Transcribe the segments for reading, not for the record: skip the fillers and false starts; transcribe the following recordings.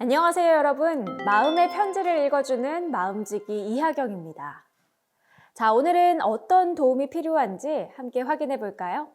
안녕하세요, 여러분. 마음의 편지를 읽어주는 마음지기 이하경입니다. 자, 오늘은 어떤 도움이 필요한지 함께 확인해 볼까요?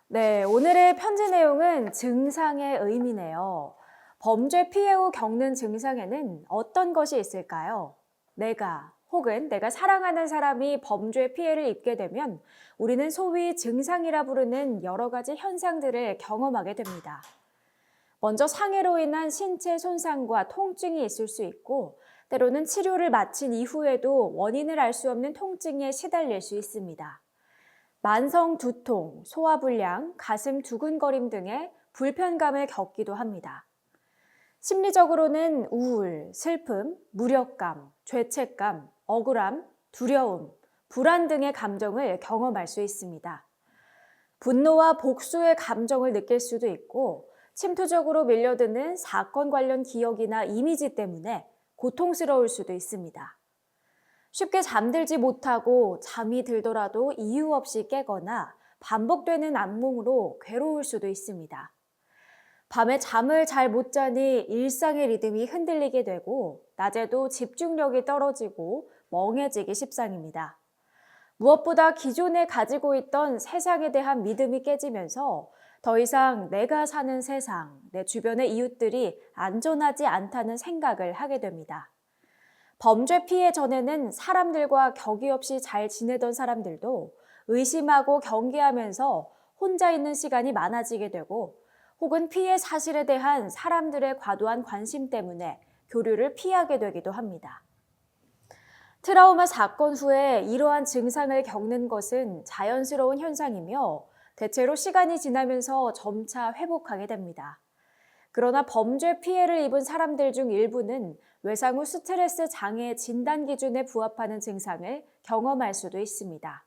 네, 오늘의 편지 내용은 증상의 의미네요. 범죄 피해 후 겪는 증상에는 어떤 것이 있을까요? 내가 혹은 내가 사랑하는 사람이 범죄 피해를 입게 되면 우리는 소위 증상이라 부르는 여러 가지 현상들을 경험하게 됩니다. 먼저 상해로 인한 신체 손상과 통증이 있을 수 있고, 때로는 치료를 마친 이후에도 원인을 알 수 없는 통증에 시달릴 수 있습니다. 만성 두통, 소화불량, 가슴 두근거림 등의 불편감을 겪기도 합니다. 심리적으로는 우울, 슬픔, 무력감, 죄책감, 억울함, 두려움, 불안 등의 감정을 경험할 수 있습니다. 분노와 복수의 감정을 느낄 수도 있고, 침투적으로 밀려드는 사건 관련 기억이나 이미지 때문에 고통스러울 수도 있습니다. 쉽게 잠들지 못하고 잠이 들더라도 이유 없이 깨거나 반복되는 악몽으로 괴로울 수도 있습니다. 밤에 잠을 잘 못 자니 일상의 리듬이 흔들리게 되고 낮에도 집중력이 떨어지고 멍해지기 십상입니다. 무엇보다 기존에 가지고 있던 세상에 대한 믿음이 깨지면서 더 이상 내가 사는 세상, 내 주변의 이웃들이 안전하지 않다는 생각을 하게 됩니다. 범죄 피해 전에는 사람들과 격이 없이 잘 지내던 사람들도 의심하고 경계하면서 혼자 있는 시간이 많아지게 되고, 혹은 피해 사실에 대한 사람들의 과도한 관심 때문에 교류를 피하게 되기도 합니다. 트라우마 사건 후에 이러한 증상을 겪는 것은 자연스러운 현상이며 대체로 시간이 지나면서 점차 회복하게 됩니다. 그러나 범죄 피해를 입은 사람들 중 일부는 외상 후 스트레스 장애 진단 기준에 부합하는 증상을 경험할 수도 있습니다.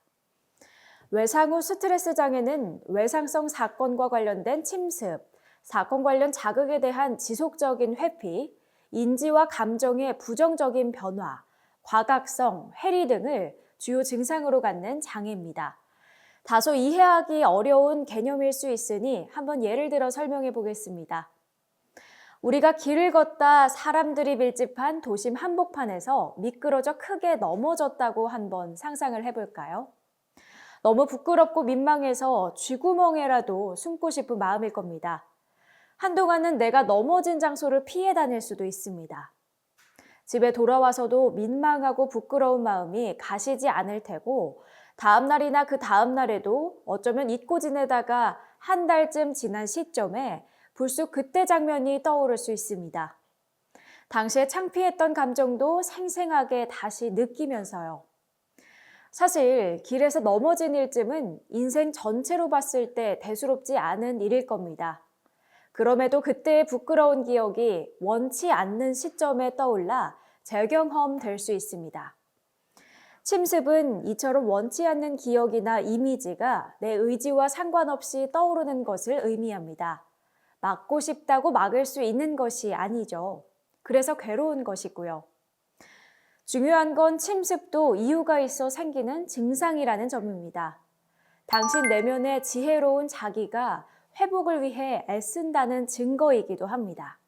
외상 후 스트레스 장애는 외상성 사건과 관련된 침습, 사건 관련 자극에 대한 지속적인 회피, 인지와 감정의 부정적인 변화, 과각성, 회리 등을 주요 증상으로 갖는 장애입니다. 다소 이해하기 어려운 개념일 수 있으니 한번 예를 들어 설명해 보겠습니다. 우리가 길을 걷다 사람들이 밀집한 도심 한복판에서 미끄러져 크게 넘어졌다고 한번 상상을 해볼까요? 너무 부끄럽고 민망해서 쥐구멍에라도 숨고 싶은 마음일 겁니다. 한동안은 내가 넘어진 장소를 피해 다닐 수도 있습니다. 집에 돌아와서도 민망하고 부끄러운 마음이 가시지 않을 테고, 다음 날이나 그 다음 날에도 어쩌면 잊고 지내다가 한 달쯤 지난 시점에 불쑥 그때 장면이 떠오를 수 있습니다. 당시에 창피했던 감정도 생생하게 다시 느끼면서요. 사실 길에서 넘어진 일쯤은 인생 전체로 봤을 때 대수롭지 않은 일일 겁니다. 그럼에도 그때의 부끄러운 기억이 원치 않는 시점에 떠올라 재경험 될 수 있습니다. 침습은 이처럼 원치 않는 기억이나 이미지가 내 의지와 상관없이 떠오르는 것을 의미합니다. 막고 싶다고 막을 수 있는 것이 아니죠. 그래서 괴로운 것이고요. 중요한 건 침습도 이유가 있어 생기는 증상이라는 점입니다. 당신 내면의 지혜로운 자기가 회복을 위해 애쓴다는 증거이기도 합니다.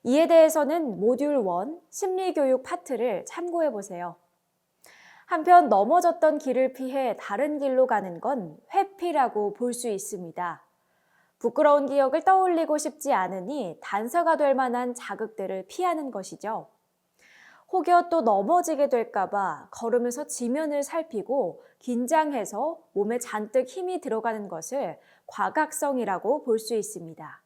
이에 대해서는 모듈 1 심리교육 파트를 참고해 보세요. 한편 넘어졌던 길을 피해 다른 길로 가는 건 회피라고 볼 수 있습니다. 부끄러운 기억을 떠올리고 싶지 않으니 단서가 될 만한 자극들을 피하는 것이죠. 혹여 또 넘어지게 될까봐 걸으면서 지면을 살피고 긴장해서 몸에 잔뜩 힘이 들어가는 것을 과각성이라고 볼 수 있습니다.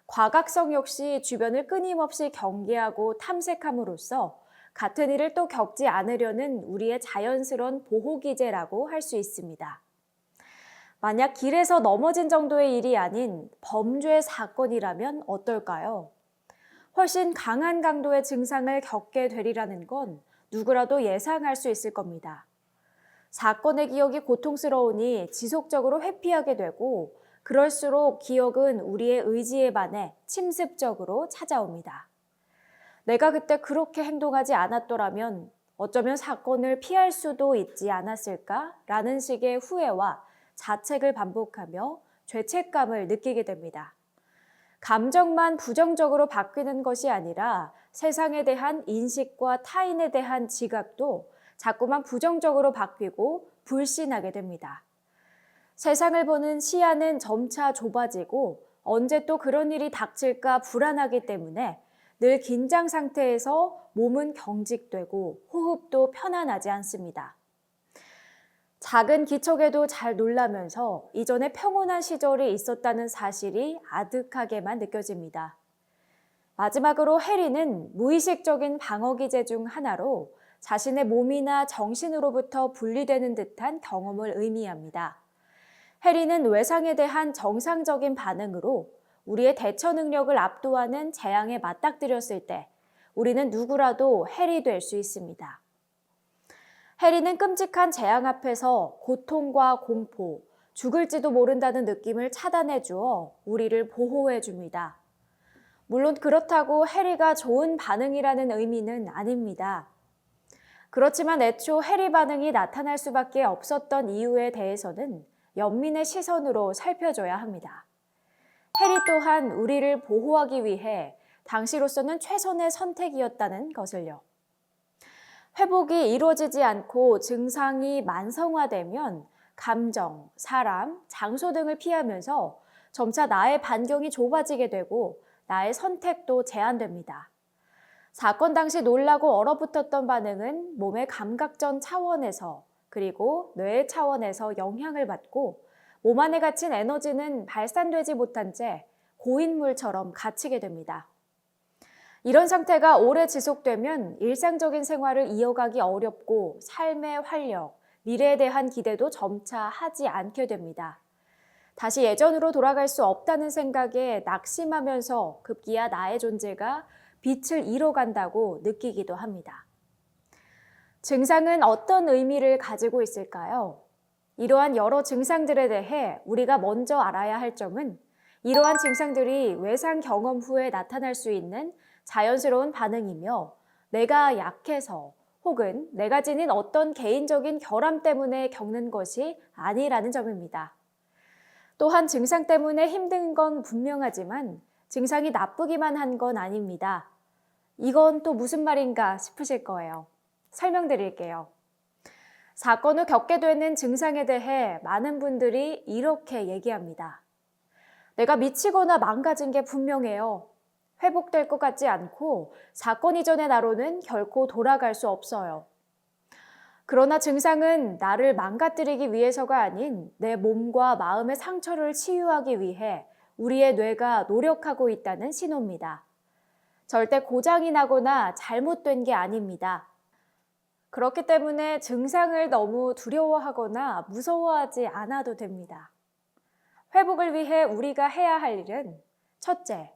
과각성 역시 주변을 끊임없이 경계하고 탐색함으로써 같은 일을 또 겪지 않으려는 우리의 자연스러운 보호기제라고 할 수 있습니다. 만약 길에서 넘어진 정도의 일이 아닌 범죄 사건이라면 어떨까요? 훨씬 강한 강도의 증상을 겪게 되리라는 건 누구라도 예상할 수 있을 겁니다. 사건의 기억이 고통스러우니 지속적으로 회피하게 되고, 그럴수록 기억은 우리의 의지에 반해 침습적으로 찾아옵니다. 내가 그때 그렇게 행동하지 않았더라면 어쩌면 사건을 피할 수도 있지 않았을까? 라는 식의 후회와 자책을 반복하며 죄책감을 느끼게 됩니다. 감정만 부정적으로 바뀌는 것이 아니라 세상에 대한 인식과 타인에 대한 지각도 자꾸만 부정적으로 바뀌고 불신하게 됩니다. 세상을 보는 시야는 점차 좁아지고 언제 또 그런 일이 닥칠까 불안하기 때문에 늘 긴장 상태에서 몸은 경직되고 호흡도 편안하지 않습니다. 작은 기척에도 잘 놀라면서 이전에 평온한 시절이 있었다는 사실이 아득하게만 느껴집니다. 마지막으로 해리는 무의식적인 방어기제 중 하나로 자신의 몸이나 정신으로부터 분리되는 듯한 경험을 의미합니다. 해리는 외상에 대한 정상적인 반응으로 우리의 대처 능력을 압도하는 재앙에 맞닥뜨렸을 때 우리는 누구라도 해리 될 수 있습니다. 해리는 끔찍한 재앙 앞에서 고통과 공포, 죽을지도 모른다는 느낌을 차단해 주어 우리를 보호해 줍니다. 물론 그렇다고 해리가 좋은 반응이라는 의미는 아닙니다. 그렇지만 애초 해리 반응이 나타날 수밖에 없었던 이유에 대해서는 연민의 시선으로 살펴줘야 합니다. 해리 또한 우리를 보호하기 위해 당시로서는 최선의 선택이었다는 것을요. 회복이 이루어지지 않고 증상이 만성화되면 감정, 사람, 장소 등을 피하면서 점차 나의 반경이 좁아지게 되고 나의 선택도 제한됩니다. 사건 당시 놀라고 얼어붙었던 반응은 몸의 감각전 차원에서 그리고 뇌 차원에서 영향을 받고 몸 안에 갇힌 에너지는 발산되지 못한 채 고인물처럼 갇히게 됩니다. 이런 상태가 오래 지속되면 일상적인 생활을 이어가기 어렵고 삶의 활력, 미래에 대한 기대도 점차 하지 않게 됩니다. 다시 예전으로 돌아갈 수 없다는 생각에 낙심하면서 급기야 나의 존재가 빛을 잃어간다고 느끼기도 합니다. 증상은 어떤 의미를 가지고 있을까요? 이러한 여러 증상들에 대해 우리가 먼저 알아야 할 점은 이러한 증상들이 외상 경험 후에 나타날 수 있는 자연스러운 반응이며 내가 약해서 혹은 내가 지닌 어떤 개인적인 결함 때문에 겪는 것이 아니라는 점입니다. 또한 증상 때문에 힘든 건 분명하지만 증상이 나쁘기만 한 건 아닙니다. 이건 또 무슨 말인가 싶으실 거예요. 설명드릴게요. 사건 후 겪게 되는 증상에 대해 많은 분들이 이렇게 얘기합니다. 내가 미치거나 망가진 게 분명해요. 회복될 것 같지 않고 사건 이전의 나로는 결코 돌아갈 수 없어요. 그러나 증상은 나를 망가뜨리기 위해서가 아닌 내 몸과 마음의 상처를 치유하기 위해 우리의 뇌가 노력하고 있다는 신호입니다. 절대 고장이 나거나 잘못된 게 아닙니다. 그렇기 때문에 증상을 너무 두려워하거나 무서워하지 않아도 됩니다. 회복을 위해 우리가 해야 할 일은 첫째,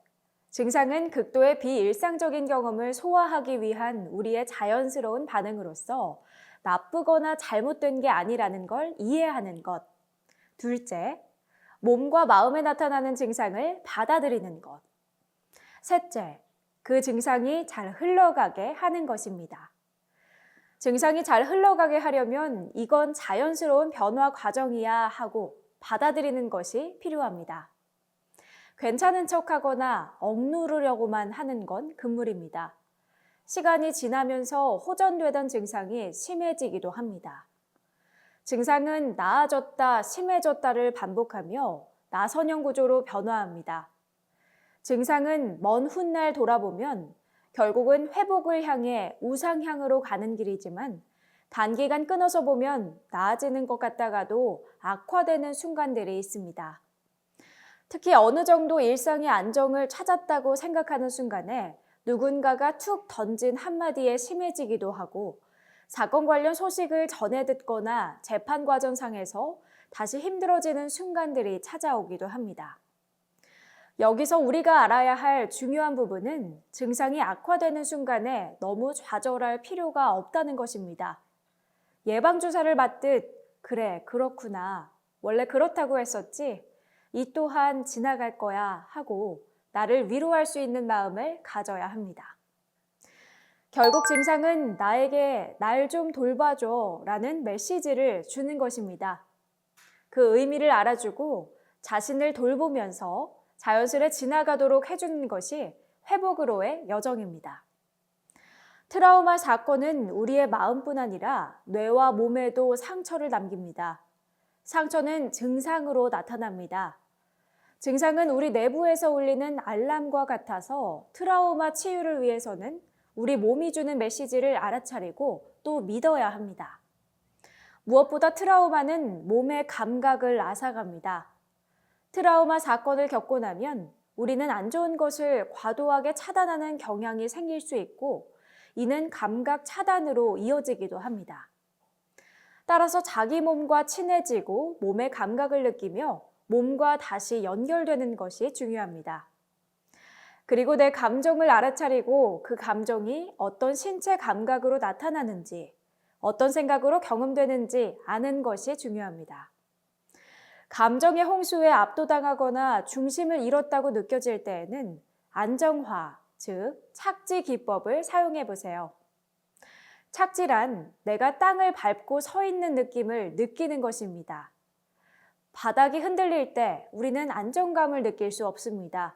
증상은 극도의 비일상적인 경험을 소화하기 위한 우리의 자연스러운 반응으로서 나쁘거나 잘못된 게 아니라는 걸 이해하는 것. 둘째, 몸과 마음에 나타나는 증상을 받아들이는 것. 셋째, 그 증상이 잘 흘러가게 하는 것입니다. 증상이 잘 흘러가게 하려면 이건 자연스러운 변화 과정이야 하고 받아들이는 것이 필요합니다. 괜찮은 척하거나 억누르려고만 하는 건 금물입니다. 시간이 지나면서 호전되던 증상이 심해지기도 합니다. 증상은 나아졌다, 심해졌다를 반복하며 나선형 구조로 변화합니다. 증상은 먼 훗날 돌아보면 결국은 회복을 향해 우상향으로 가는 길이지만 단기간 끊어서 보면 나아지는 것 같다가도 악화되는 순간들이 있습니다. 특히 어느 정도 일상의 안정을 찾았다고 생각하는 순간에 누군가가 툭 던진 한마디에 심해지기도 하고 사건 관련 소식을 전해 듣거나 재판 과정상에서 다시 힘들어지는 순간들이 찾아오기도 합니다. 여기서 우리가 알아야 할 중요한 부분은 증상이 악화되는 순간에 너무 좌절할 필요가 없다는 것입니다. 예방주사를 맞듯 그래, 그렇구나. 원래 그렇다고 했었지. 이 또한 지나갈 거야 하고 나를 위로할 수 있는 마음을 가져야 합니다. 결국 증상은 나에게 날 좀 돌봐줘 라는 메시지를 주는 것입니다. 그 의미를 알아주고 자신을 돌보면서 자연스레 지나가도록 해주는 것이 회복으로의 여정입니다. 트라우마 사건은 우리의 마음뿐 아니라 뇌와 몸에도 상처를 남깁니다. 상처는 증상으로 나타납니다. 증상은 우리 내부에서 울리는 알람과 같아서 트라우마 치유를 위해서는 우리 몸이 주는 메시지를 알아차리고 또 믿어야 합니다. 무엇보다 트라우마는 몸의 감각을 앗아갑니다. 트라우마 사건을 겪고 나면 우리는 안 좋은 것을 과도하게 차단하는 경향이 생길 수 있고 이는 감각 차단으로 이어지기도 합니다. 따라서 자기 몸과 친해지고 몸의 감각을 느끼며 몸과 다시 연결되는 것이 중요합니다. 그리고 내 감정을 알아차리고 그 감정이 어떤 신체 감각으로 나타나는지, 어떤 생각으로 경험되는지 아는 것이 중요합니다. 감정의 홍수에 압도당하거나 중심을 잃었다고 느껴질 때에는 안정화, 즉 착지 기법을 사용해 보세요. 착지란 내가 땅을 밟고 서 있는 느낌을 느끼는 것입니다. 바닥이 흔들릴 때 우리는 안정감을 느낄 수 없습니다.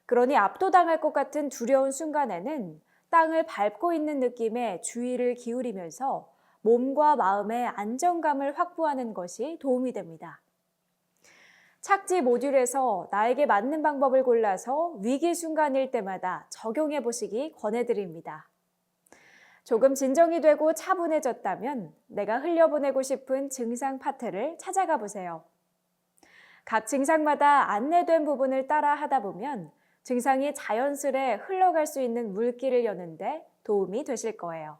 그러니 압도당할 것 같은 두려운 순간에는 땅을 밟고 있는 느낌에 주의를 기울이면서 몸과 마음의 안정감을 확보하는 것이 도움이 됩니다. 착지 모듈에서 나에게 맞는 방법을 골라서 위기 순간일 때마다 적용해 보시기 권해드립니다. 조금 진정이 되고 차분해졌다면 내가 흘려보내고 싶은 증상 파트를 찾아가 보세요. 각 증상마다 안내된 부분을 따라 하다 보면 증상이 자연스레 흘러갈 수 있는 물길을 여는데 도움이 되실 거예요.